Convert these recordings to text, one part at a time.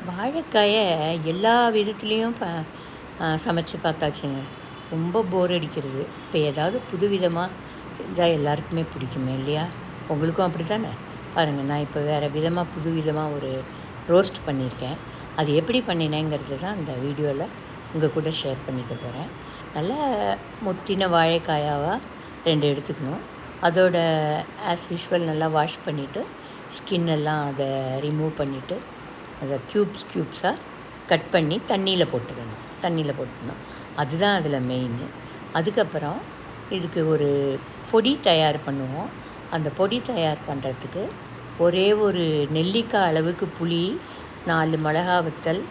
வாழைக்காயை எல்லா விதத்துலேயும் சமைச்சு பார்த்தாச்சுங்க. ரொம்ப போர் அடிக்கிறது. இப்போ ஏதாவது புதுவிதமாக செஞ்சால் எல்லாருக்குமே பிடிக்குமே இல்லையா? உங்களுக்கும் அப்படி தானே? பாருங்கள், நான் இப்போ வேறு விதமாக புது விதமாக ஒரு ரோஸ்ட் பண்ணியிருக்கேன். அது எப்படி பண்ணினேங்கிறது தான் இந்த வீடியோவில் உங்கள் கூட ஷேர் பண்ணிக்க போகிறேன். நல்லா முத்தின வாழைக்காயாவாக 2 எடுத்துக்கணும். அதோட ஆஸ் யூஷுவல் நல்லா வாஷ் பண்ணிவிட்டு ஸ்கின்னெல்லாம் அதை ரிமூவ் பண்ணிவிட்டு அதை க்யூப்ஸாக கட் பண்ணி தண்ணியில் போட்டுடணும். அதுதான் அதில் மெயின். அதுக்கப்புறம் இதுக்கு ஒரு பொடி தயார் பண்ணுவோம். அந்த பொடி தயார் பண்ணுறதுக்கு ஒரே ஒரு நெல்லிக்காய் அளவுக்கு புளி, 4 மிளகா வத்தல்,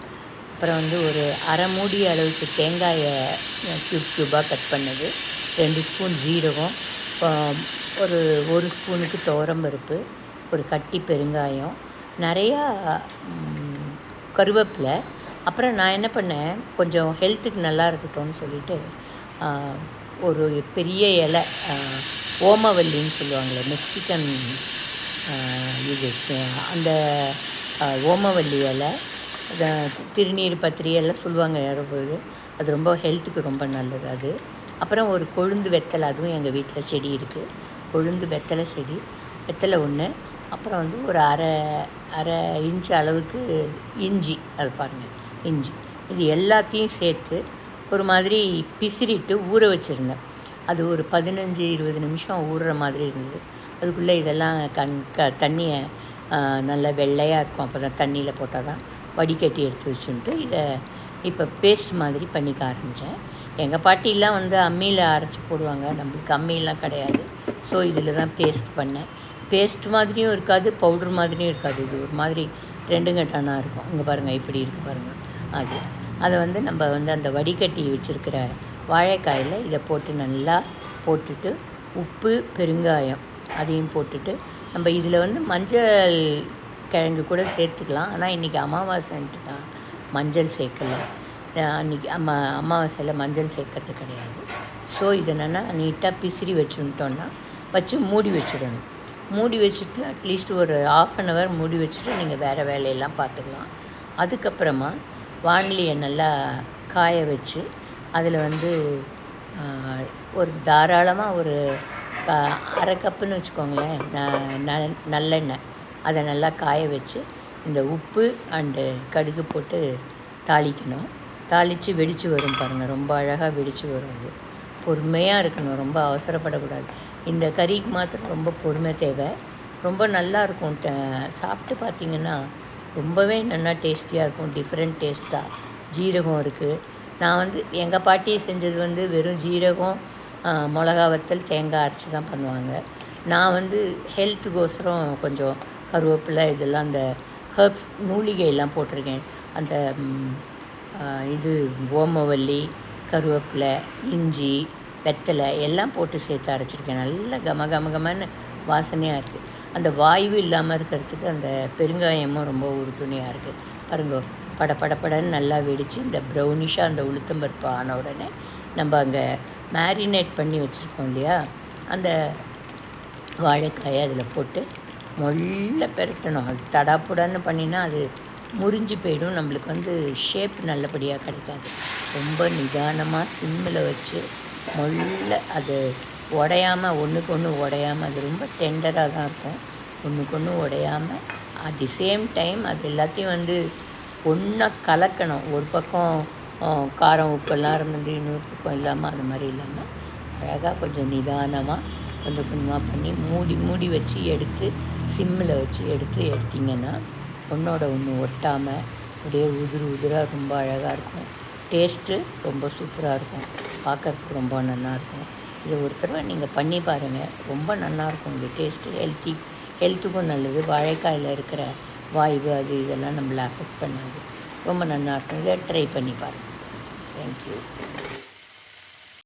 அப்புறம் ஒரு அரை மூடி அளவுக்கு தேங்காயை க்யூபாக கட் பண்ணது, 2 ஸ்பூன் ஜீரகம், ஒரு ஸ்பூனுக்கு துவரம்பருப்பு, ஒரு கட்டி பெருங்காயம், நிறையா கருவேப்பிலை. அப்புறம் நான் என்ன பண்ணேன், கொஞ்சம் ஹெல்த்துக்கு நல்லா இருக்கட்டும்னு சொல்லிவிட்டு ஒரு பெரிய இலை, ஓமவல்லின்னு சொல்லுவாங்களே மெக்சிகன், இது அந்த ஓமவல்லி இலை, திருநீர் பத்திரி எல்லாம் சொல்லுவாங்க யாரோ போது, அது ரொம்ப ஹெல்த்துக்கு ரொம்ப நல்லது அது. அப்புறம் ஒரு கொழுந்து வெத்தலை, அதுவும் எங்கள் வீட்டில் செடி இருக்குது. கொழுந்து வெத்தலை செடி, வெத்தலை ஒன்று. அப்புறம் ஒரு அரை இன்ச்சு அளவுக்கு இஞ்சி, அது பாருங்கள் இஞ்சி. இது எல்லாத்தையும் சேர்த்து ஒரு மாதிரி பிசிறிட்டு ஊற வச்சுருந்தேன். அது ஒரு 15-20 நிமிஷம் ஊறுற மாதிரி இருந்தது. அதுக்குள்ளே இதெல்லாம் தண்ணியை நல்லா வெள்ளையாக இருக்கும், அப்போ தான் தண்ணியில் போட்டால் தான் வடிகட்டி எடுத்து வச்சுன்ட்டு இதை இப்போ பேஸ்ட் மாதிரி பண்ணிக்க ஆரம்பித்தேன். எங்கள் பாட்டிலாம் அம்மியில் அரைச்சி போடுவாங்க, நம்மளுக்கு அம்மியெலாம் கிடையாது. ஸோ இதில் தான் பேஸ்ட் பண்ணேன். பேஸ்ட் மாதிரியும் இருக்காது, பவுட்ரு மாதிரியும் இருக்காது. இது ஒரு மாதிரி 2 கட்டானா இருக்கும். இங்கே பாருங்கள், இப்படி இருக்குது பாருங்கள். அதை நம்ம அந்த வடிகட்டி வச்சுருக்கிற வாழைக்காயில் இதை போட்டு நல்லா போட்டுட்டு, உப்பு பெருங்காயம் அதையும் போட்டுட்டு, நம்ம இதில் மஞ்சள் கிழங்கு கூட சேர்த்துக்கலாம். ஆனால் இன்றைக்கி அமாவாசைன்ட்டு நான் மஞ்சள் சேர்க்கலை. அன்றைக்கி அமாவாசையில் மஞ்சள் சேர்க்கறது கிடையாது. ஸோ இதை என்னென்னா நீட்டாக பிசிறி வச்சு மூடி வச்சிடணும். மூடி வச்சுட்டு அட்லீஸ்ட் ஒரு 1/2 hour மூடி வச்சுட்டு நீங்கள் வேறு வேலையெல்லாம் பார்த்துக்கலாம். அதுக்கப்புறமா வாணலியை நல்லா காய வச்சு அதில் ஒரு தாராளமாக ஒரு அரை கப்புன்னு வச்சுக்கோங்களேன், நல்லெண்ணெய், அதை நல்லா காய வச்சு இந்த உப்பு அண்டு கடுகு போட்டு தாளிக்கணும். தாளித்து வெடித்து வரும் பாருங்கள், ரொம்ப அழகாக வெடித்து வரும். அது பொறுமையாக இருக்கணும், ரொம்ப அவசரப்படக்கூடாது. இந்த கறிக்கு மாத்திரம் ரொம்ப பொறுமை தேவை. ரொம்ப நல்லாயிருக்கும். சாப்பிட்டு பார்த்திங்கன்னா ரொம்பவே நல்லா டேஸ்டியாக இருக்கும். டிஃப்ரெண்ட் டேஸ்ட்டாக ஜீரகம் இருக்குது. நான் எங்கள் பாட்டி செஞ்சது வெறும் ஜீரகம், மிளகா வத்தல், தேங்காய் அரைச்சி தான் பண்ணுவாங்க. நான் ஹெல்த்துக்கோசரம் கொஞ்சம் கருவேப்பிலை இதெல்லாம் அந்த ஹெர்ப்ஸ் மூலிகையெல்லாம் போட்டிருக்கேன். அந்த இது ஓமவல்லி, கருவேப்பிலை, இஞ்சி, வெத்தலை எல்லாம் போட்டு சேர்த்து அரைச்சிருக்கேன். நல்லா கமன்னு வாசனையாக இருக்குது. அந்த வாய்வு இல்லாமல் இருக்கிறதுக்கு அந்த பெருங்காயமும் ரொம்ப உறுதுணையாக இருக்குது. பாருங்க, படன்னு நல்லா வெடித்து இந்த ப்ரௌனிஷாக அந்த உளுத்தம்பருப்பு ஆன உடனே நம்ம அங்கே மேரினேட் பண்ணி வச்சுருக்கோம் இல்லையா, அந்த வாழைக்காயை அதில் போட்டு மொல்ல பெரட்டணும். அது தடாப்புடான்னு பண்ணினா அது முறிஞ்சு போயிடும், நம்மளுக்கு ஷேப் நல்லபடியாக கிடைக்காது. ரொம்ப நிதானமாக சிம்மில் வச்சு மொல்ல அது உடையாமல், ஒன்றுக்கு ஒன்று உடையாமல், அது ரொம்ப டெண்டராக தான் இருக்கும், ஒன்றுக்கு ஒன்று உடையாமல். அட் தி சேம் டைம் அது எல்லாத்தையும் ஒன்றா கலக்கணும். ஒரு பக்கம் காரம் உப்பெல்லாம் இருந்து இன்னொரு பக்கம் இல்லாமல், அந்த மாதிரி இல்லாமல் அழகாக கொஞ்சம் நிதானமாக கொஞ்சம் கொஞ்சமாக பண்ணி மூடி வச்சு எடுத்து சிம்மில் வச்சு எடுத்திங்கன்னா ஒன்றோட ஒன்று ஒட்டாமல் அப்படியே உதிராக ரொம்ப அழகாக இருக்கும். டேஸ்ட்டு ரொம்ப சூப்பராக இருக்கும், பார்க்குறதுக்கு ரொம்ப நல்லாயிருக்கும். இதை ஒரு தடவை நீங்கள் பண்ணி பாருங்கள், ரொம்ப நல்லாயிருக்கும். இந்த டேஸ்ட்டு ஹெல்த்துக்கும் நல்லது. வாழைக்காயில் இருக்கிற வாய்வு அது இதெல்லாம் நம்மளை அஃபெக்ட் பண்ணாது, ரொம்ப நல்லாயிருக்கும். இதை ட்ரை பண்ணி பாருங்கள். தேங்க்யூ.